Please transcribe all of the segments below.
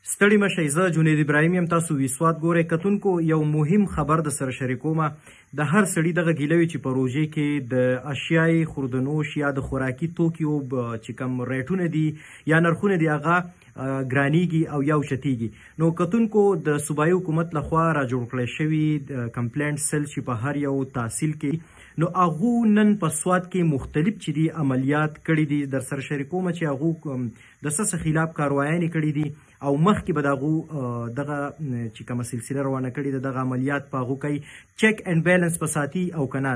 ستړي مشئ، زه جنید ابراهیم یم. تاسو ویسوات ګورئ. کتونکو یو مهم خبر د سره شریکومه. د هر سړي دغه ګیله وي چې په روژې کې د اشیای خوردنوش یا د خوراکي توکیو چې کوم ریټونه دي یا نرخونه دي هغه ګرانیږي او یا اوچتیږي. نو کتونکو د صوبایي حکومت لخوا را جوړ کړی شوي کمپلینټ سیل چې په هر یو تحصیل کې نو هغو نن په سوات کې مختلف چې دي عملیات کړي دي. در سره شریکومه چې هغو د څه خلاف کاروایانې کړي دي او مخکې به د هغو دغه چې کومه سلسله روانه کړې ده دغه عملیات په هغو کوي چیک اینډ بیلنس په ساتي او که نه.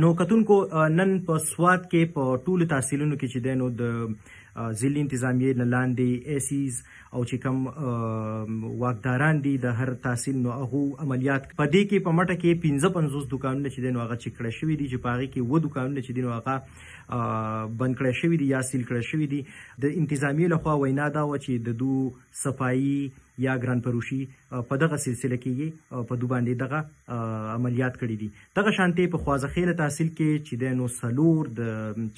نو کتونکو نن په سوات کې په ټولو تحصیلونو کې چې دی نو د ضلعي انتظامیې نه لاندې ایسیز او چې کوم واکداران دي د هر تحصیل نو هغو عملیات په دې کې په مټه کې 55 دوکانونه چې دی نو هغه چک کړی شوي دي چې په هغې کې 7 دوکانونه چې دي نو هغه بند کړی شوي دي یا سیل کړی شوي دي. د انتظامیې لخوا وینا دا وه چې د دو صفایي یا ګران فروشي په دغه سلسله کې په دو باندې دغه عملیات کړي دي. دغه شانتې په خوازخیله تحصیل کې چې دی نو 4 د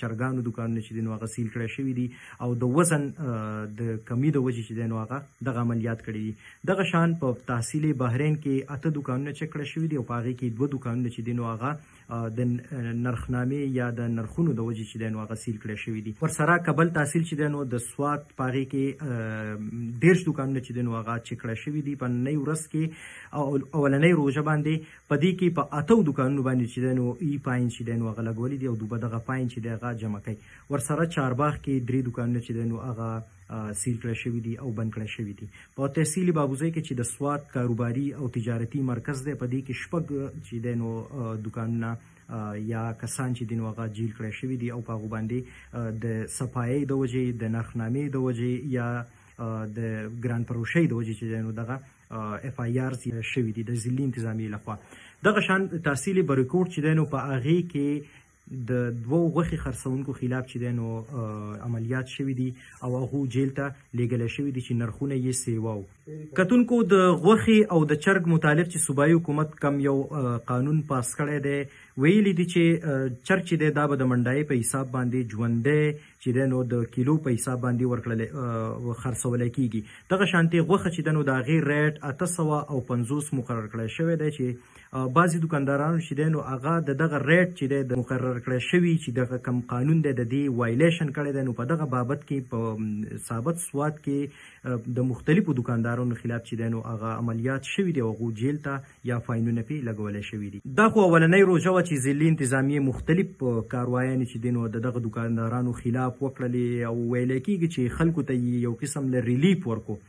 چرګانو دوکانونه چې دي نو هغه سیل کړی شوي دي او د وزن د کمی د وجې چې دی نو هغه دغه عملیات کړي دي. دغه شان په تحصیل بحرین کې 8 دوکانونه چک کړی شوي دي او په هغې کې 2 دوکانونه چې دي نو هغه د نرخنامې یا د نرخونو د وجې چې دی نو هغه سیل کړی شوي دي. ورسره کابل تحصیل چې دی نو د سوات په هغې کې 13 دوکانونه چې دی نو هغه چک کړی شوي دي. په نننۍ ورځ کې او اولنۍ روژه باندې په دې کې په 8 دوکانونو باندې چې دی نو ای پاین چې دی نو هغه لګولي دي او دوی به دغه پاین چې دی هغه جمع کوي. ورسره چارباغ کې 3 دوکانونه چې دی نو هغه سیل کړی شوي دي او بند کړی شوي دي. په تحصیل بابوزی کې چې د سوات کاروباري او تجارتي مرکز دی په دې کې 6 چې دی نو دوکانونه یا کسان چې دي نو هغه جیل کړی شوي دي او په هغو باندې د صفایۍ د وجې د نرخنامې د وجې یا د ګران فروشۍ د وجې چې دی نو دغه اف آی آر شوي دي د ضلعي انتظامیې لخوا. دغه شان تحصیل بریکوټ چې دی نو په هغې کې د 2 غوښې خرڅونکو خلاف چې دی نو عملیات شوي دي او هغو جیل ته لیږلی شوي دي چې نرخونه یې سیوا وو. کتونکو د غوښې او د چرګ متعلق چې صوبایي حکومت کم یو قانون پاس کړی دی ویلي دي چې چرګ چې دی دا به د منډایۍ په حساب باندې ژوندی چې دی نو د کیلو په حساب باندې خرڅولی کیږي. دغه شانتې غوښه چې دی نو د هغې ریټ 850 مقرر کړی شوی دی چې بعضې دوکاندارانو چې دی نو هغه د دغه ریټ چې دی د مقرر کړی شوي چې دغه کم قانون دی د دې وایلیشن کړی دی نو په دغه بابت کې په ثابت سوات کې د مختلفو دوکاندارانو خلاف چې دی نو هغه عملیات شوي دي او هغو جیل ته یا فاینونه پې لګولی شوي دي. دا خو اولنۍ روژه وه چې ضلعي انتظامیې مختلف کاروایانې چې دی نو د دغه دوکاندارانو خلاف وکړلې او ویلی کېږي چې خلکو ته یې یو قسم له ریلیف ورکو